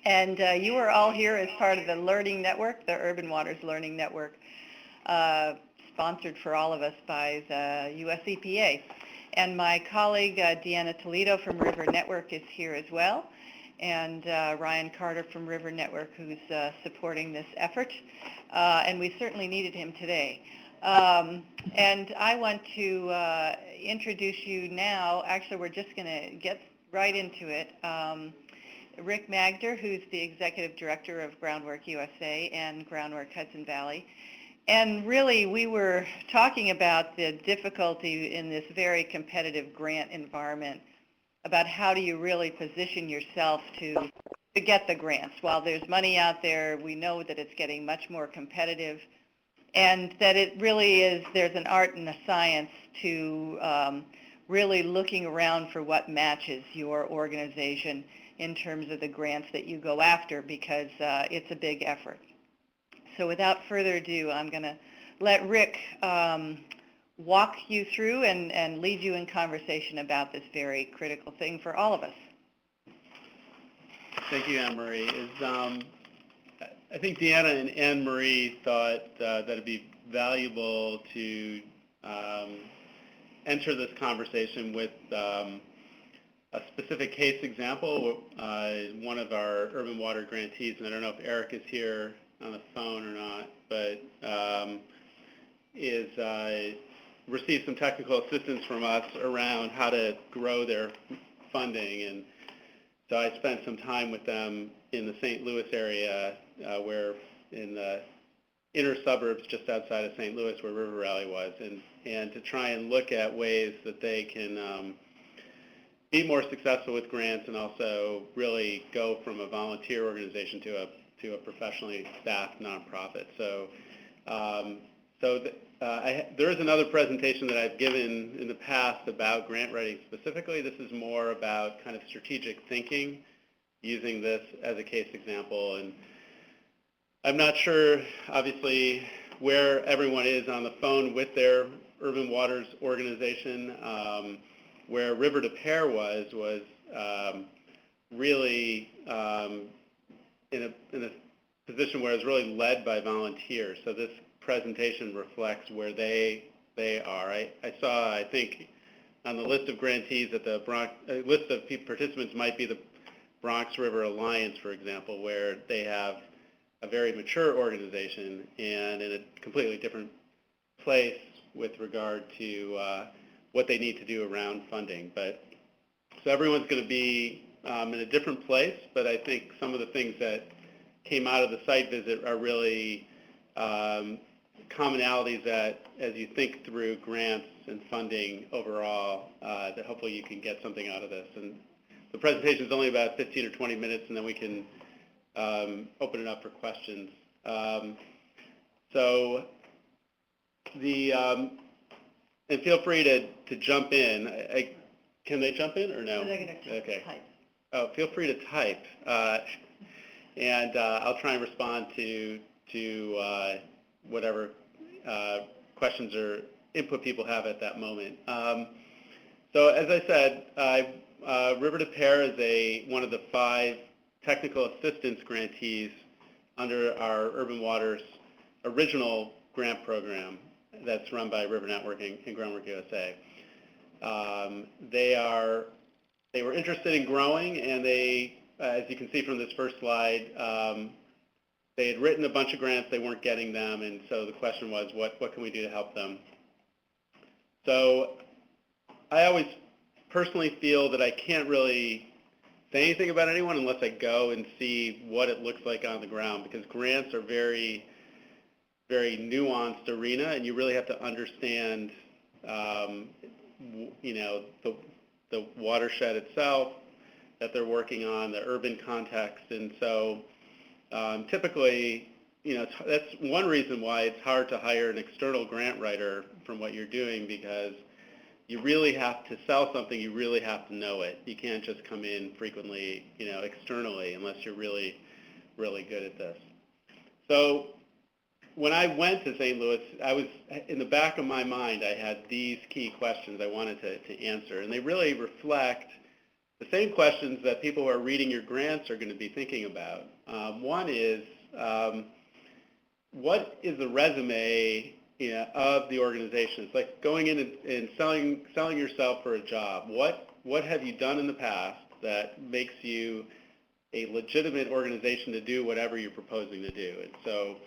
And you are all here as part of the Learning Network, the Urban Waters Learning Network, sponsored for all of us by the US EPA. And my colleague, Deanna Toledo from River Network is here as well, and Ryan Carter from River Network, who's supporting this effort. And we certainly needed him today. And I want to introduce you now. Actually, we're just going to get right into it. Rick Magder, who's the Executive Director of Groundwork USA and Groundwork Hudson Valley. And really, we were talking about the difficulty in this very competitive grant environment, about how do you really position yourself to get the grants. While there's money out there, we know that it's getting much more competitive, and that it really is, there's an art and a science to really looking around for what matches your organization in terms of the grants that you go after, because it's a big effort. So without further ado, I'm going to let Rick walk you through and lead you in conversation about this very critical thing for all of us. Thank you, Anne-Marie. I think Deanna and Anne-Marie thought that it'd be valuable to enter this conversation with a specific case example. One of our urban water grantees, and I don't know if Eric is here on the phone or not, but received some technical assistance from us around how to grow their funding. And so I spent some time with them in the St. Louis area, where in the inner suburbs just outside of St. Louis where River Rally was, and to try and look at ways that they can be more successful with grants and also really go from a volunteer organization to a professionally staffed nonprofit. So, there is another presentation that I've given in the past about grant writing specifically. This is more about kind of strategic thinking, using this as a case example. And I'm not sure, obviously, where everyone is on the phone with their urban waters organization. Where River de Pear was really in a position where it was really led by volunteers. So this presentation reflects where they are. I saw, I think, on the list of grantees that the list of participants might be the Bronx River Alliance, for example, where they have a very mature organization and in a completely different place with regard to what they need to do around funding. But so everyone's going to be in a different place, but I think some of the things that came out of the site visit are really commonalities that, as you think through grants and funding overall, that hopefully you can get something out of this. And the presentation is only about 15 or 20 minutes, and then we can open it up for questions. And feel free to jump in. Can they jump in or no? Okay. Type. Oh, feel free to type, and I'll try and respond to whatever questions or input people have at that moment. So as I said, River de Pear is one of the 5 technical assistance grantees under our Urban Waters original grant program that's run by River Network and Groundwork USA. They were interested in growing, and they, as you can see from this first slide, they had written a bunch of grants, they weren't getting them, and so the question was, what can we do to help them? So I always personally feel that I can't really say anything about anyone unless I go and see what it looks like on the ground, because grants are very, very nuanced arena, and you really have to understand, the watershed itself that they're working on, the urban context, and so typically, that's one reason why it's hard to hire an external grant writer from what you're doing, because you really have to sell something, you really have to know it. You can't just come in frequently, externally, unless you're really, really good at this. So when I went to St. Louis, I was, in the back of my mind, I had these key questions I wanted to answer, and they really reflect the same questions that people who are reading your grants are going to be thinking about. One is, what is the resume of the organization? It's like going in and selling yourself for a job. What have you done in the past that makes you a legitimate organization to do whatever you're proposing to do? And so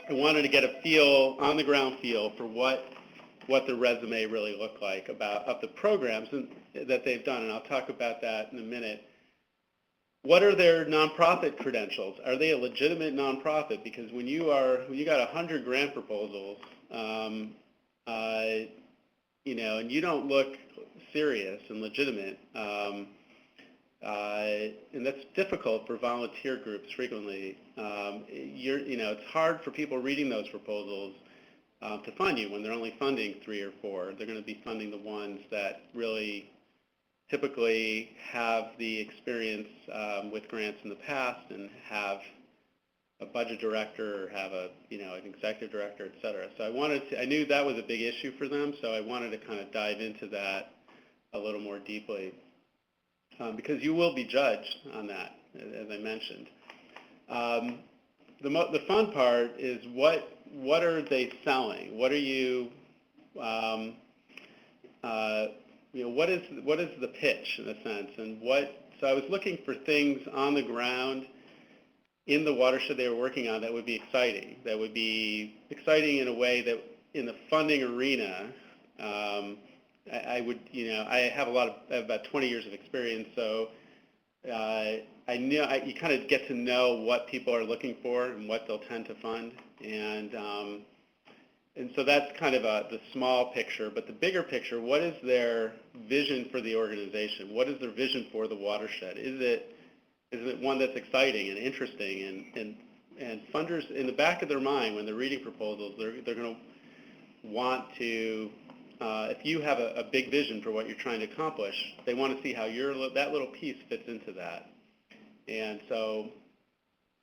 I wanted to get a feel, on the ground feel, for what the resume really looked like of the programs that they've done, and I'll talk about that in a minute. What are their nonprofit credentials? Are they a legitimate nonprofit? Because when you got 100 grant proposals, and you don't look serious and legitimate, and that's difficult for volunteer groups frequently. It's hard for people reading those proposals to fund you when they're only funding 3 or 4. They're going to be funding the ones that really typically have the experience with grants in the past and have a budget director or have an executive director, et cetera. So I knew that was a big issue for them, so I wanted to kind of dive into that a little more deeply, because you will be judged on that, as I mentioned. The fun part is what are they selling? What are you, what is the pitch in a sense? And so I was looking for things on the ground in the watershed they were working on that would be exciting. That would be exciting in a way that in the funding arena, I have about 20 years of experience, so I knew you kind of get to know what people are looking for and what they'll tend to fund, and so that's kind of the small picture. But the bigger picture, what is their vision for the organization? What is their vision for the watershed? Is it one that's exciting and interesting, and funders in the back of their mind when they're reading proposals, they're going to want to. If you have a big vision for what you're trying to accomplish, they want to see how that little piece fits into that. And so,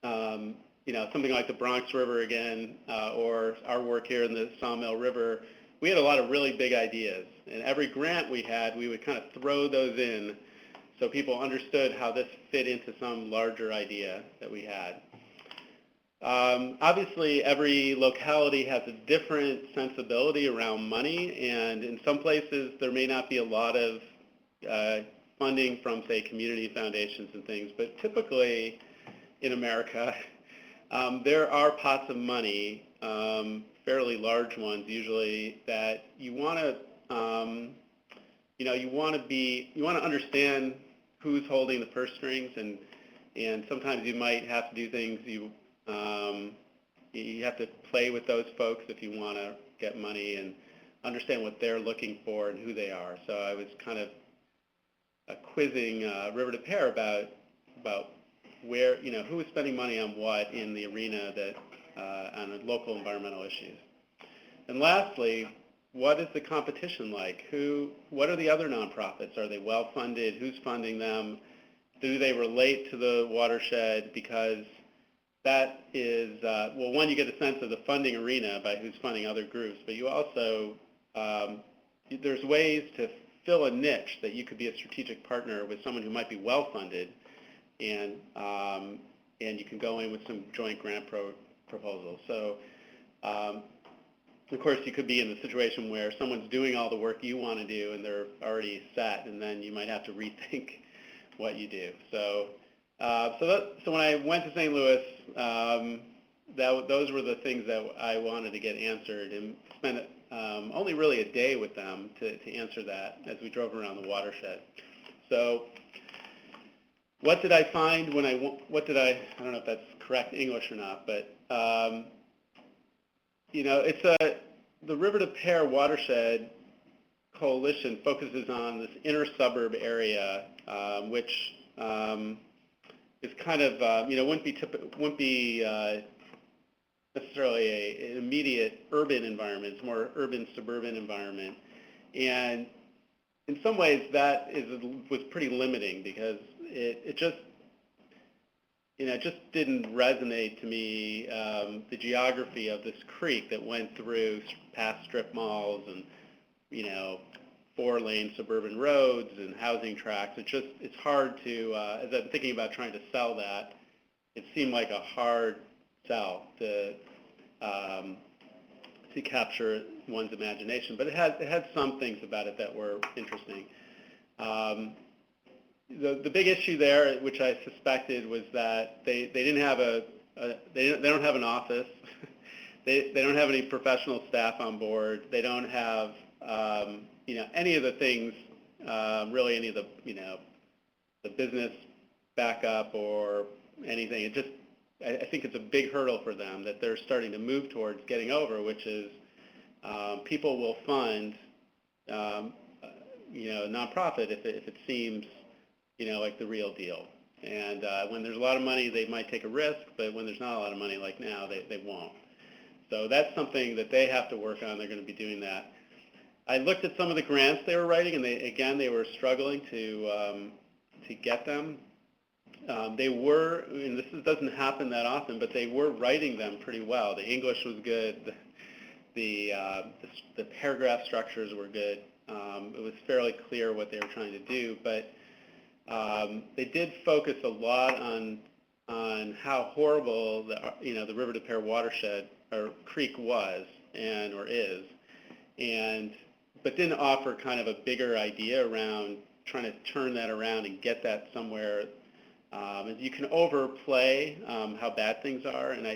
something like the Bronx River again, or our work here in the Sawmill River, we had a lot of really big ideas. And every grant we had, we would kind of throw those in so people understood how this fit into some larger idea that we had. Obviously, every locality has a different sensibility around money, and in some places there may not be a lot of funding from, say, community foundations and things, but typically in America, there are pots of money, fairly large ones usually, that you want to understand who's holding the purse strings, and sometimes you might have to do things you have to play with those folks if you want to get money and understand what they're looking for and who they are. So I was kind of quizzing River to Pear about where, who is spending money on what in the arena that on local environmental issues. And lastly, what is the competition like? What are the other nonprofits? Are they well funded? Who's funding them? Do they relate to the watershed? Because that is, one, you get a sense of the funding arena by who's funding other groups, but you also, there's ways to fill a niche that you could be a strategic partner with someone who might be well funded, and you can go in with some joint grant proposals. So, of course, you could be in the situation where someone's doing all the work you want to do and they're already set, and then you might have to rethink what you do. So when I went to St. Louis, those were the things that I wanted to get answered, and spent only really a day with them to answer that as we drove around the watershed. So what did I find when I don't know if that's correct English or not, but the River to Pear Watershed Coalition focuses on this inner suburb area, which is kind of, wouldn't be necessarily an immediate urban environment. It's more urban suburban environment, and in some ways that was pretty limiting because it just didn't resonate to me, the geography of this creek that went through past strip malls and 4-lane suburban roads and housing tracts. It's hard to, as I'm thinking about trying to sell that, it seemed like a hard sell to capture one's imagination. But it had some things about it that were interesting. The big issue there, which I suspected, was that they didn't have they don't have an office. They don't have any professional staff on board. They don't have any of the things, really any of the the business backup or anything. I think it's a big hurdle for them that they're starting to move towards getting over, which is people will fund a nonprofit if it seems like the real deal. And when there's a lot of money, they might take a risk, but when there's not a lot of money like now, they won't. So that's something that they have to work on. They're going to be doing that. I looked at some of the grants they were writing, and they were struggling to get them. They were, and this doesn't happen that often, but they were writing them pretty well. The English was good. The paragraph structures were good. It was fairly clear what they were trying to do, but they did focus a lot on how horrible the River de Pere watershed or creek was or is, but didn't offer kind of a bigger idea around trying to turn that around and get that somewhere. You can overplay how bad things are, and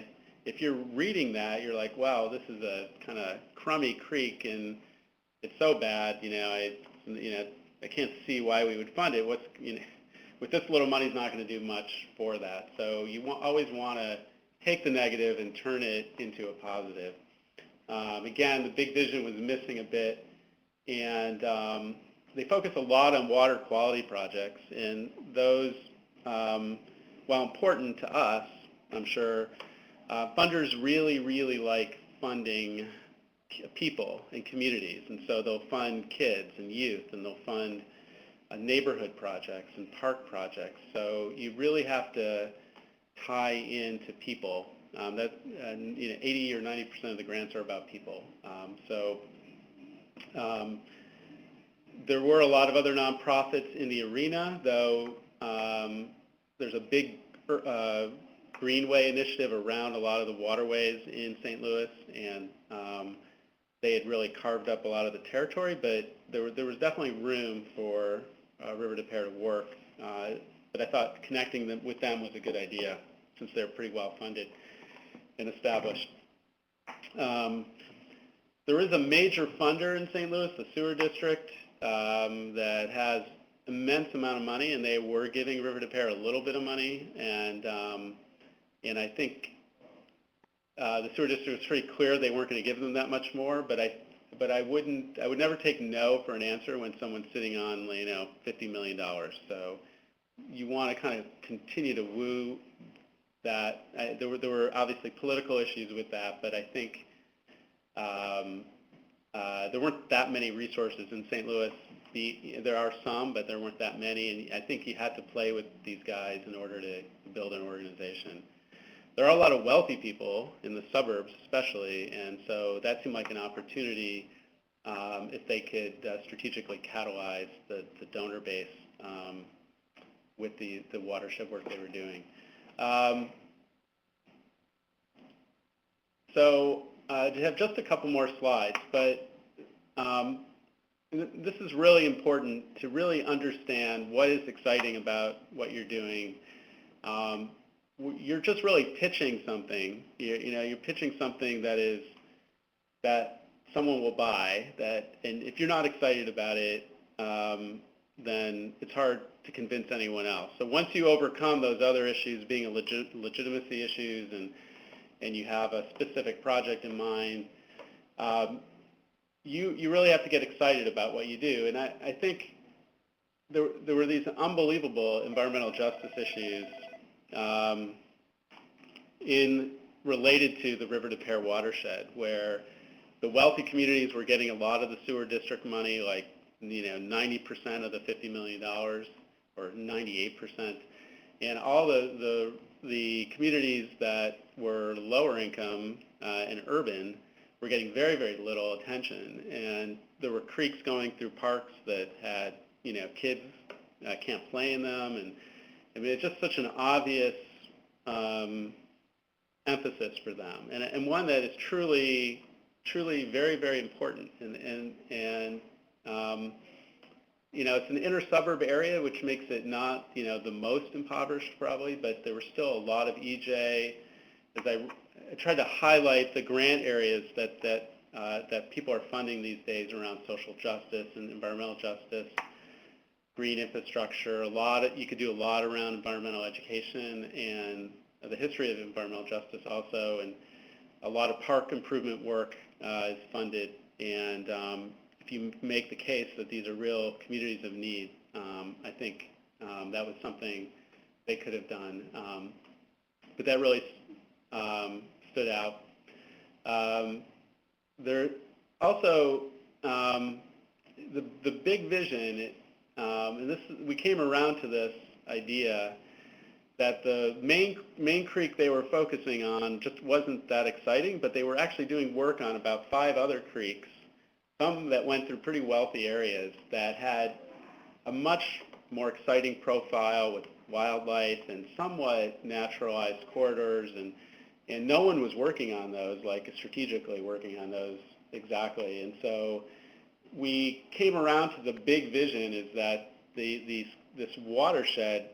if you're reading that, you're like, wow, this is a kind of crummy creek, and it's so bad. I can't see why we would fund it. With this little money, is not going to do much for that. So you always want to take the negative and turn it into a positive. Again, the big vision was missing a bit, and they focus a lot on water quality projects, and those, while important to us, I'm sure, funders really, really like funding people and communities, and so they'll fund kids and youth, and they'll fund neighborhood projects and park projects. So you really have to tie into people. 80 or 90% of the grants are about people. There were a lot of other nonprofits in the arena, though. There's a big greenway initiative around a lot of the waterways in St. Louis, and they had really carved up a lot of the territory, but there was definitely room for River de Pere to work. But I thought connecting them with them was a good idea, since they're pretty well funded and established. There is a major funder in St. Louis, the sewer district, that has immense amount of money, and they were giving River de Pere a little bit of money, and I think the sewer district was pretty clear they weren't going to give them that much more, but I would never take no for an answer when someone's sitting on $50 million. So you want to kind of continue to woo that. There were obviously political issues with that, but I think there weren't that many resources in St. Louis. There are some, but there weren't that many, and I think you had to play with these guys in order to build an organization. There are a lot of wealthy people in the suburbs especially, and so that seemed like an opportunity if they could strategically catalyze the donor base with the watershed work they were doing. I have just a couple more slides, but this is really important to really understand what is exciting about what you're doing. You're just really pitching something. You're pitching something that someone will buy. And if you're not excited about it, then it's hard to convince anyone else. So once you overcome those other issues, being legitimacy issues, and you have a specific project in mind, you really have to get excited about what you do. And I think there were these unbelievable environmental justice issues related to the River de Pere watershed, where the wealthy communities were getting a lot of the sewer district money, like 90% of the $50 million, or 98%, and all the communities that were lower income and urban were getting very, very little attention. And there were creeks going through parks that had, kids can't play in them. And I mean, it's just such an obvious emphasis for them, and one that is truly very, very important. And it's an inner suburb area, which makes it not, the most impoverished probably, but there was still a lot of EJ. As I tried to highlight the grant areas that people are funding these days around social justice and environmental justice, green infrastructure, you could do a lot around environmental education and the history of environmental justice also, and a lot of park improvement work is funded. And if you make the case that these are real communities of need, I think that was something they could have done. But that really stood out. There also, the big vision, and we came around to this idea that the main creek they were focusing on just wasn't that exciting, but they were actually doing work on about 5 other creeks, some that went through pretty wealthy areas that had a much more exciting profile with wildlife and somewhat naturalized corridors, and no one was working on those, like strategically working on those exactly. And so we came around to the big vision is that this watershed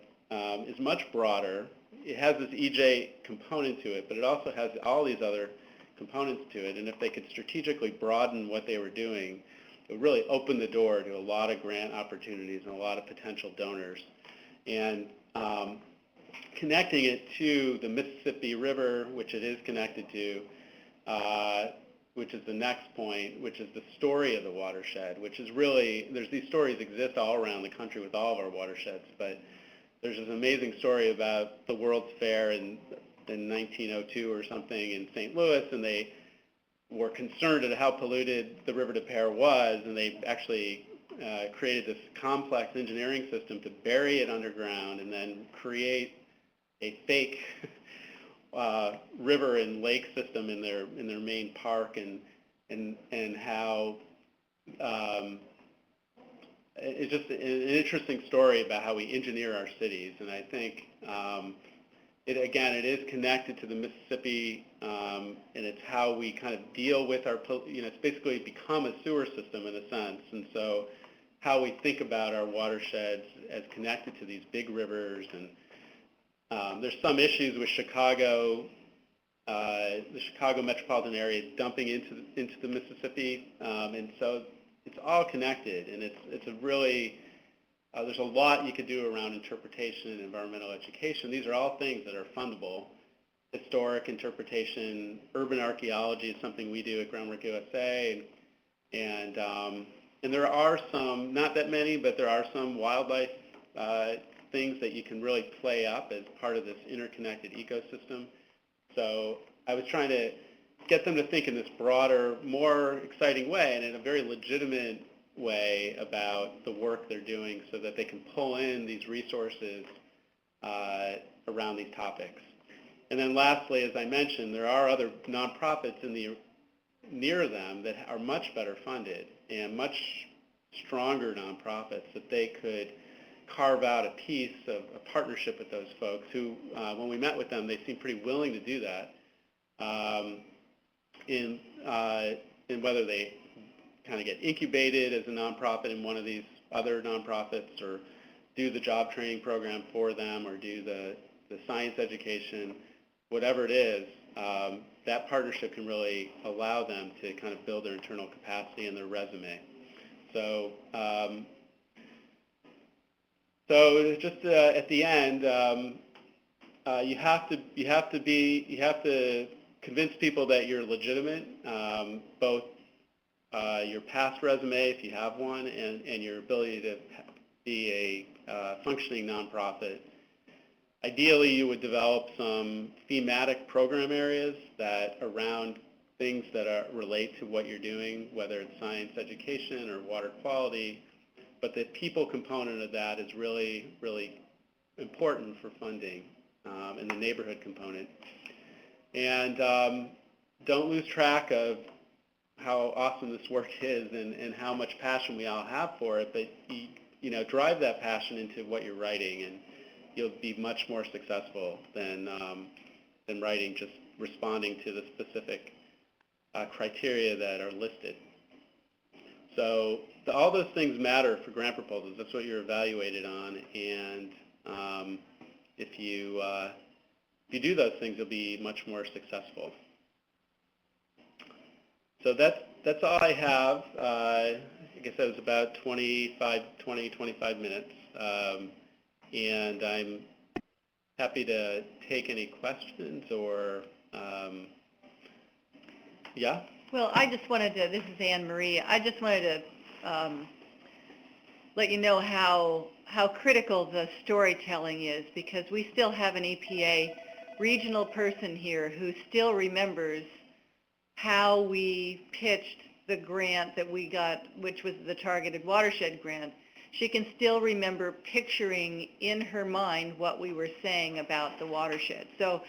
is much broader. It has this EJ component to it, but it also has all these other components to it. And if they could strategically broaden what they were doing, it would really open the door to a lot of grant opportunities and a lot of potential donors. And connecting it to the Mississippi River, which it is connected to, which is the next point, which is the story of the watershed, which is really, these stories exist all around the country with all of our watersheds, but there's this amazing story about the World's Fair in 1902 or something in St. Louis, and they were concerned at how polluted the River des Peres was, and they actually created this complex engineering system to bury it underground and then create a fake river and lake system in their main park, and how it's just an interesting story about how we engineer our cities. And I think it is connected to the Mississippi, and it's how we kind of deal with it's basically become a sewer system in a sense. And so how we think about our watersheds as connected to these big rivers. And there's some issues with Chicago, the Chicago metropolitan area dumping into the Mississippi, and so it's all connected, and it's a really, there's a lot you could do around interpretation and environmental education. These are all things that are fundable. Historic interpretation, urban archaeology is something we do at Groundwork USA, and there are some, not that many, but there are some wildlife things that you can really play up as part of this interconnected ecosystem. So I was trying to get them to think in this broader, more exciting way, and in a very legitimate way about the work they're doing so that they can pull in these resources around these topics. And then lastly, as I mentioned, there are other nonprofits near them that are much better funded and much stronger nonprofits that they could carve out a piece of a partnership with those folks who, when we met with them, they seemed pretty willing to do that. In whether they kind of get incubated as a nonprofit in one of these other nonprofits, or do the job training program for them, or do the science education, whatever it is, that partnership can really allow them to kind of build their internal capacity and their resume. So, just at the end, you have to convince people that you're legitimate, both your past resume, if you have one, and your ability to be a functioning nonprofit. Ideally, you would develop some thematic program areas that around things that relate to what you're doing, whether it's science education or water quality, but the people component of that is really, really important for funding, and the neighborhood component. And don't lose track of how awesome this work is and how much passion we all have for it, but drive that passion into what you're writing, and you'll be much more successful than writing just responding to the specific criteria that are listed. So all those things matter for grant proposals. That's what you're evaluated on, and if you do those things, you'll be much more successful. So that's all I have. I guess that was about 25 minutes, and I'm happy to take any questions or, yeah? Well, I just wanted to, this is Anne Marie, I just wanted to let you know how critical the storytelling is, because we still have an EPA regional person here who still remembers how we pitched the grant that we got, which was the targeted watershed grant. She can still remember picturing in her mind what we were saying about the watershed. So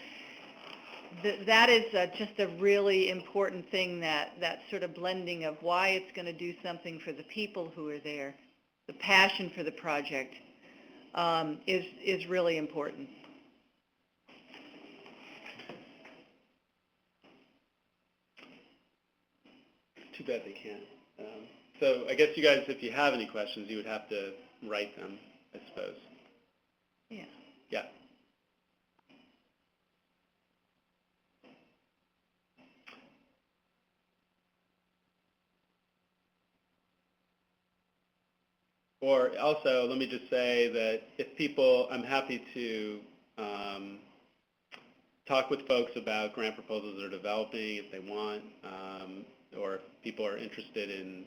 that is just a really important thing, that sort of blending of why it's going to do something for the people who are there, the passion for the project is really important. Too bad they can't. So I guess you guys, if you have any questions, you would have to write them, I suppose. Yeah. Yeah. Or also, let me just say that if people, I'm happy to talk with folks about grant proposals they're developing if they want, or if people are interested in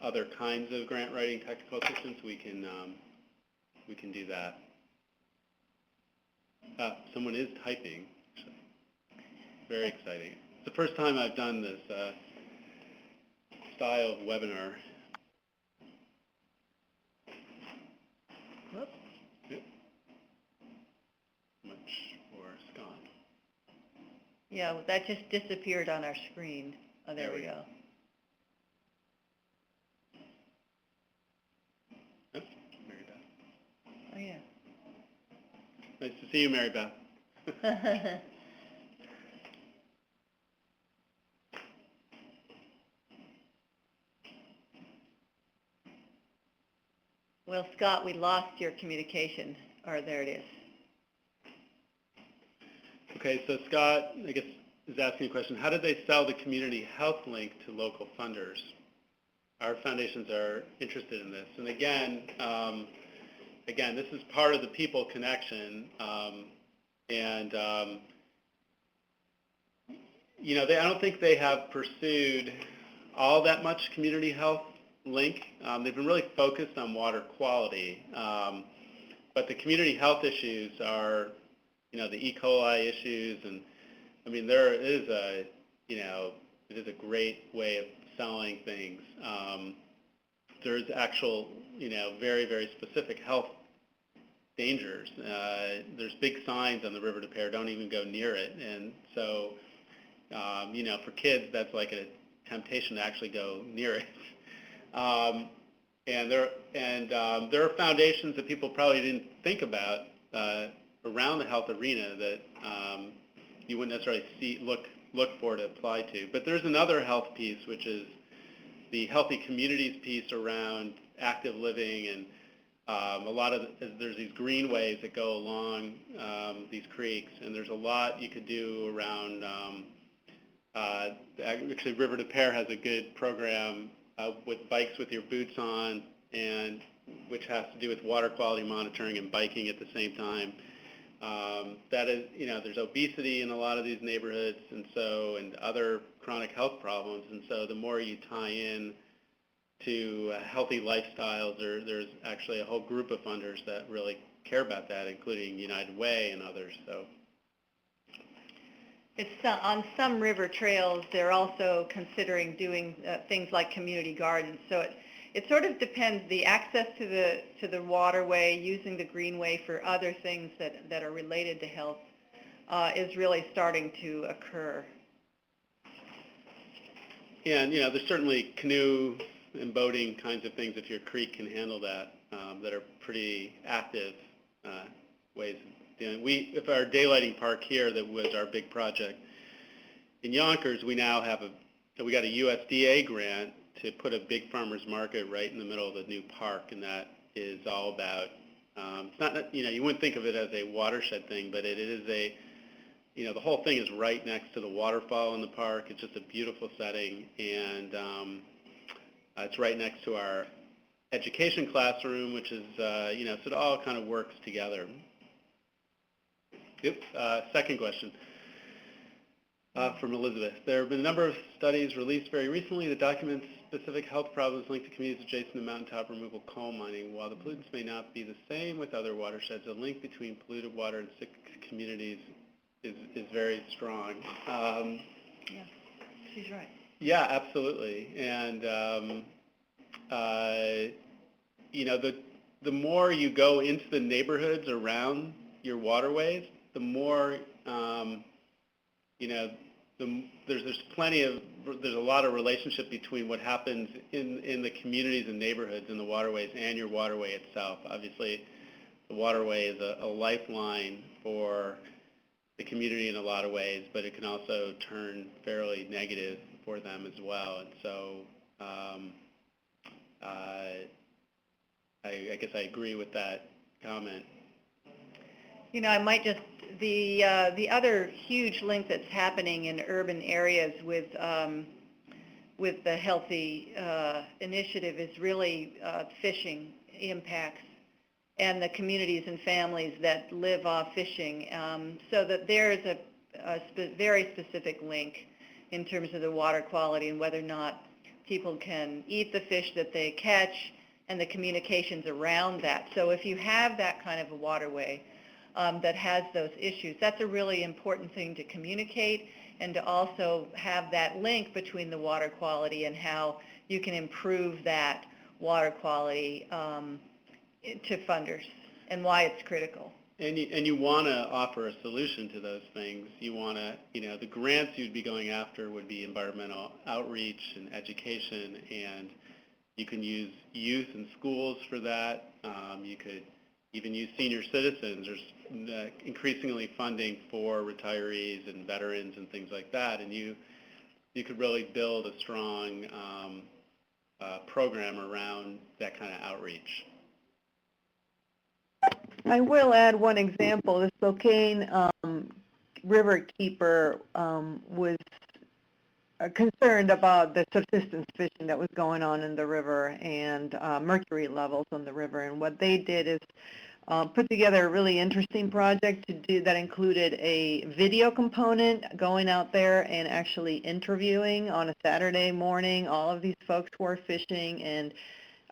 other kinds of grant writing technical assistance, we can do that. Someone is typing. Very exciting. It's the first time I've done this style of webinar. Whoops. Yep. Much for Scott. Yeah, that just disappeared on our screen. Oh, there we go. Oh, Mary Beth. Oh, yeah. Nice to see you, Mary Beth. Well, Scott, we lost your communication. Or there it is. Okay, so Scott, I guess, is asking a question. How did they sell the community health link to local funders? Our foundations are interested in this. And again, this is part of the people connection. I don't think they have pursued all that much community health link. They've been really focused on water quality. But the community health issues are, the E. coli issues, and I mean, it is a great way of selling things. There's actual, very, very specific health dangers. There's big signs on the River de Pere, don't even go near it. And so, for kids, that's like a temptation to actually go near it. And there are foundations that people probably didn't think about around the health arena that you wouldn't necessarily look for to apply to. But there's another health piece, which is the healthy communities piece around active living, and there's these greenways that go along these creeks, and there's a lot you could do around. Actually, River de Pere has a good program with bikes with your boots on, and which has to do with water quality monitoring and biking at the same time. That is, there's obesity in a lot of these neighborhoods, and other chronic health problems, and so the more you tie in to healthy lifestyles, there's actually a whole group of funders that really care about that, including United Way and others. So. It's on some river trails, they're also considering doing things like community gardens. So it sort of depends. The access to the waterway, using the greenway for other things that are related to health is really starting to occur. And, there's certainly canoe and boating kinds of things, if your creek can handle that, that are pretty active ways of doing. If our daylighting park here, that was our big project in Yonkers, we now have we got a USDA grant to put a big farmer's market right in the middle of the new park, and that is all about, it's not, you wouldn't think of it as a watershed thing, but it is the whole thing is right next to the waterfall in the park. It's just a beautiful setting, and it's right next to our education classroom, which is, so it all kind of works together. Yep. Second question from Elizabeth. There have been a number of studies released very recently that document specific health problems linked to communities adjacent to mountaintop removal coal mining. While the pollutants may not be the same with other watersheds, the link between polluted water and sick communities is very strong. Yeah, she's right. Yeah, absolutely. And, the more you go into the neighborhoods around your waterways, the more, there's a lot of relationship between what happens in the communities and neighborhoods in the waterways and your waterway itself. Obviously, the waterway is a lifeline for the community in a lot of ways, but it can also turn fairly negative for them as well. And so I guess I agree with that comment. I might just, the other huge link that's happening in urban areas with the Healthy Initiative is really fishing impacts and the communities and families that live off fishing, so that there's a very specific link in terms of the water quality and whether or not people can eat the fish that they catch and the communications around that. So if you have that kind of a waterway that has those issues, that's a really important thing to communicate, and to also have that link between the water quality and how you can improve that water quality to funders and why it's critical. And you want to offer a solution to those things. You want to, the grants you'd be going after would be environmental outreach and education, and you can use youth and schools for that. You could even use senior citizens. There's increasingly funding for retirees and veterans and things like that, and you could really build a strong program around that kind of outreach. I will add one example. The Spokane river keeper was concerned about the subsistence fishing that was going on in the river and mercury levels on the river. And what they did is put together a really interesting project that included a video component, going out there and actually interviewing on a Saturday morning all of these folks who are fishing, and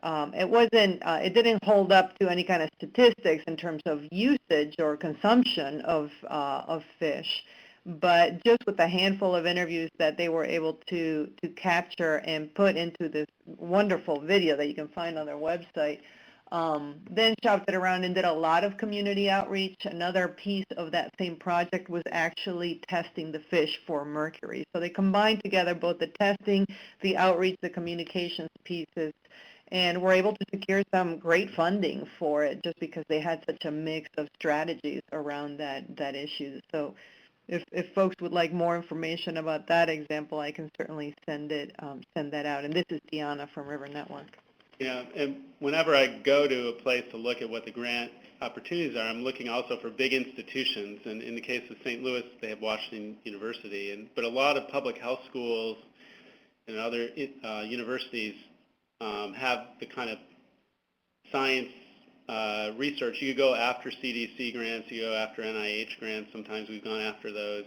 it didn't hold up to any kind of statistics in terms of usage or consumption of fish, but just with a handful of interviews that they were able to capture and put into this wonderful video that you can find on their website, then shopped it around and did a lot of community outreach. Another piece of that same project was actually testing the fish for mercury. So they combined together both the testing, the outreach, the communications pieces, and were able to secure some great funding for it just because they had such a mix of strategies around that issue. So if folks would like more information about that example, I can certainly send that out. And this is Deanna from River Network. Yeah, and whenever I go to a place to look at what the grant opportunities are, I'm looking also for big institutions. And in the case of St. Louis, they have Washington University, but a lot of public health schools and other universities have the kind of science research. You go after CDC grants, you go after NIH grants. Sometimes we've gone after those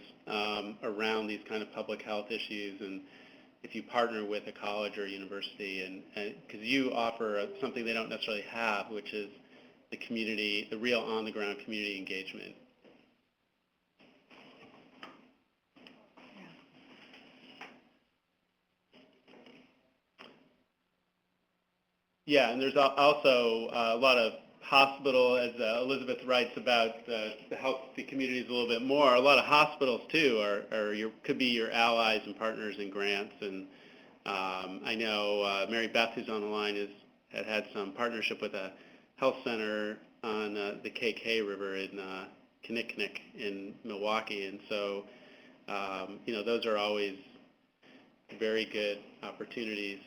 around these kind of public health issues, and if you partner with a college or university, and because you offer something they don't necessarily have, which is the community, the real on-the-ground community engagement. Yeah, and there's also a lot of hospital, as Elizabeth writes about the healthy communities a little bit more. A lot of hospitals too could be your allies and partners in grants, and I know Mary Beth, who's on the line, had some partnership with a health center on the KK River in Kinnickinnick in Milwaukee, and so those are always very good opportunities.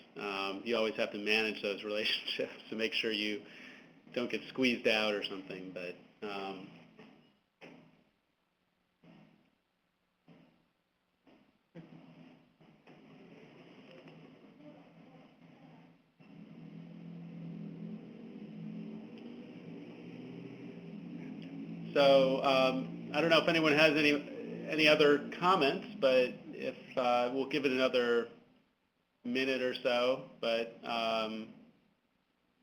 You always have to manage those relationships to make sure you don't get squeezed out or something, but so I don't know if anyone has any other comments, but if we'll give it another minute or so, but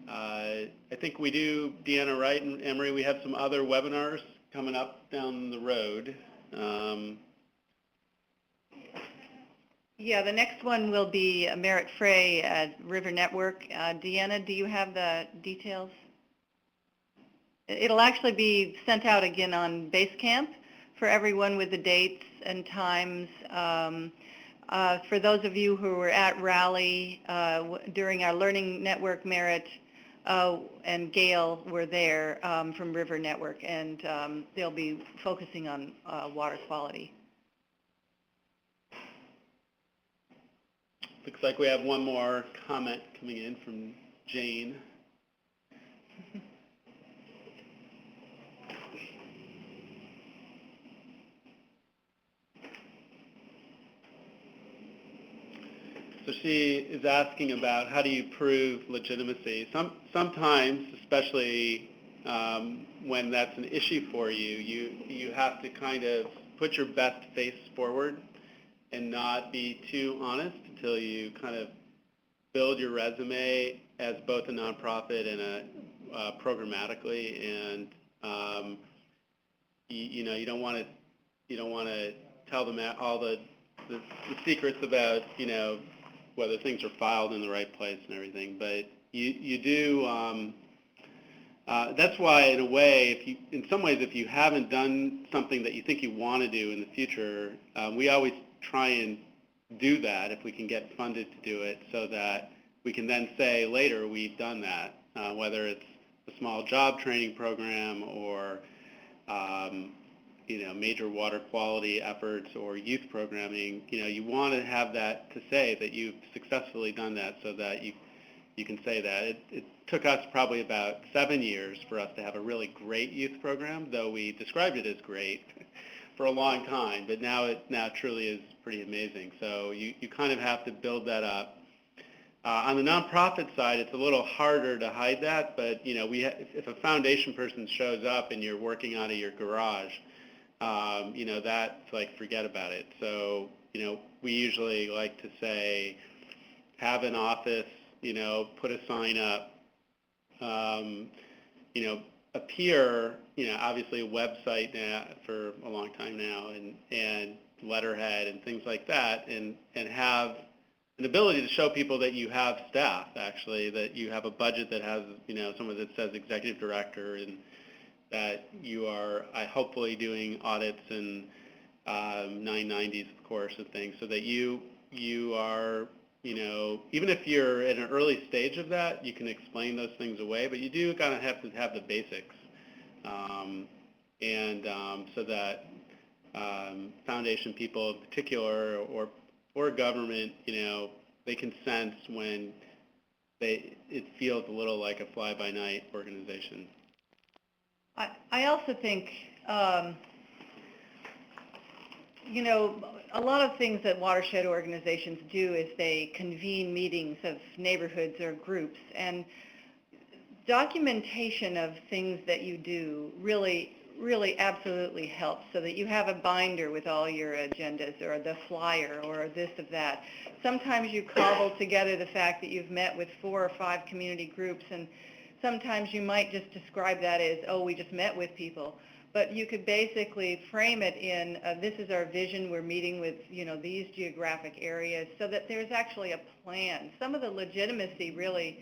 I think we do, Deanna, right, and Emery, we have some other webinars coming up down the road. Yeah, the next one will be Merritt Frey at River Network. Deanna, do you have the details? It'll actually be sent out again on Basecamp for everyone with the dates and times. For those of you who were at Raleigh during our Learning Network, Merritt and Gail were there from River Network, and they'll be focusing on water quality. Looks like we have one more comment coming in from Jane. So she is asking about how do you prove legitimacy. Sometimes, especially when that's an issue for you, you have to kind of put your best face forward and not be too honest until you kind of build your resume as both a nonprofit and programmatically. And you don't want to tell them all the secrets about whether things are filed in the right place and everything, but you do. That's why, in a way, in some ways, if you haven't done something that you think you want to do in the future, we always try and do that if we can get funded to do it, so that we can then say later we've done that, whether it's a small job training program or major water quality efforts or youth programming. You want to have that to say that you've successfully done that, so that you can say that. It took us probably about 7 years for us to have a really great youth program, though we described it as great for a long time, but now it truly is pretty amazing. So you kind of have to build that up. On the nonprofit side, it's a little harder to hide that, but if a foundation person shows up and you're working out of your garage, that's like, forget about it. So, we usually like to say, have an office, put a sign up, appear, obviously a website now for a long time now, and letterhead and things like that, and have an ability to show people that you have staff, actually, that you have a budget that has, someone that says executive director, and that you are hopefully doing audits and 990s, of course, and things, so that you are, even if you're in an early stage of that, you can explain those things away, but you do kind of have to have the basics, so that foundation people in particular, or government, they can sense when it feels a little like a fly-by-night organization. I also think, a lot of things that watershed organizations do is they convene meetings of neighborhoods or groups, and documentation of things that you do really absolutely helps, so that you have a binder with all your agendas, or the flyer, or this or that. Sometimes you cobble together the fact that you've met with 4 or 5 community groups, and sometimes you might just describe that as, we just met with people. But you could basically frame it in, this is our vision, we're meeting with, these geographic areas, so that there's actually a plan. Some of the legitimacy really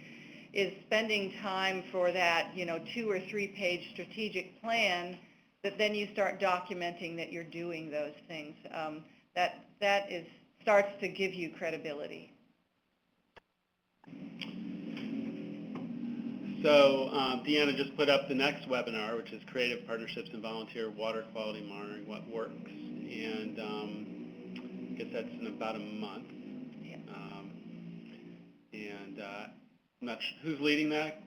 is spending time for that, 2 or 3 page strategic plan, that then you start documenting that you're doing those things. That starts to give you credibility. So Deanna just put up the next webinar, which is Creative Partnerships and Volunteer Water Quality Monitoring, What Works? And I guess that's in about a month. Yeah. I'm not who's leading that?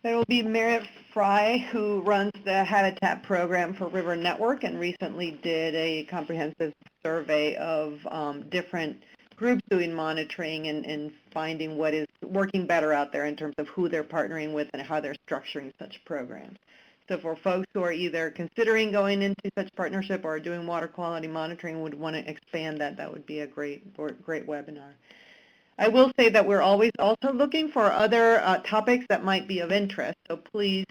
There will be Merritt Fry, who runs the Habitat program for River Network and recently did a comprehensive survey of different groups doing monitoring and finding what is working better out there in terms of who they're partnering with and how they're structuring such programs. So for folks who are either considering going into such partnership or doing water quality monitoring would want to expand that, that would be a great webinar. I will say that we're always also looking for other topics that might be of interest, so please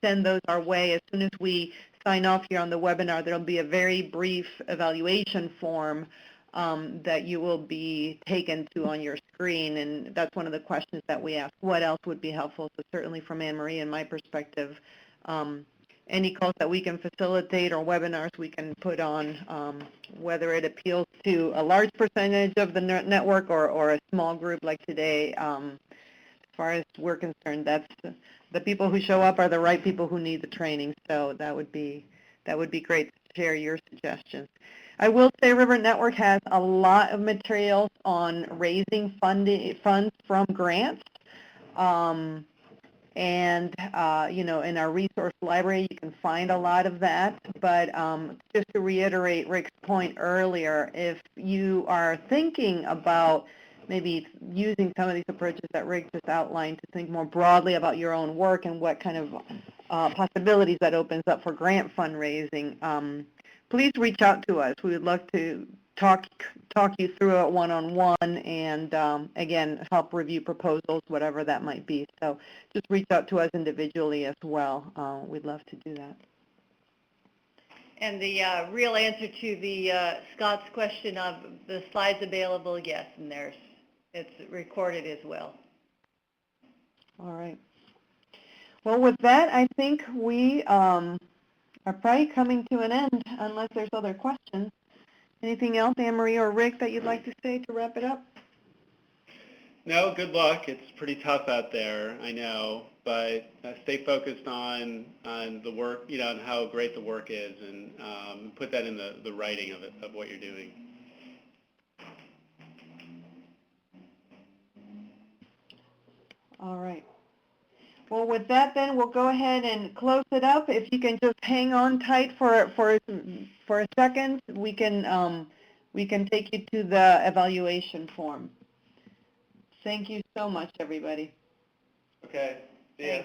send those our way. As soon as we sign off here on the webinar, there will be a very brief evaluation form that you will be taken to on your screen, and that's one of the questions that we ask. What else would be helpful? So certainly from Anne Marie and my perspective, any calls that we can facilitate or webinars we can put on, whether it appeals to a large percentage of the network or a small group like today, as far as we're concerned, that's the people who show up are the right people who need the training. So that would be great to share your suggestions. I will say River Network has a lot of materials on raising funds from grants. You know, in our resource library, you can find a lot of that. But just to reiterate Rick's point earlier, if you are thinking about maybe using some of these approaches that Rick just outlined to think more broadly about your own work and what kind of possibilities that opens up for grant fundraising, please reach out to us. We would love to talk you through it one-on-one and, again, help review proposals, whatever that might be. So just reach out to us individually as well. We'd love to do that. And the real answer to the Scott's question of the slides available, yes, and it's recorded as well. All right. Well, with that, I think we are probably coming to an end unless there's other questions. Anything else, Anne Marie or Rick, that you'd like to say to wrap it up? No, good luck. It's pretty tough out there, I know, but stay focused on the work, you know, and how great the work is, and put that in the writing of it, of what you're doing. All right. Well, with that, then we'll go ahead and close it up. If you can just hang on tight for a second, we can take you to the evaluation form. Thank you so much, everybody. Okay. See ya.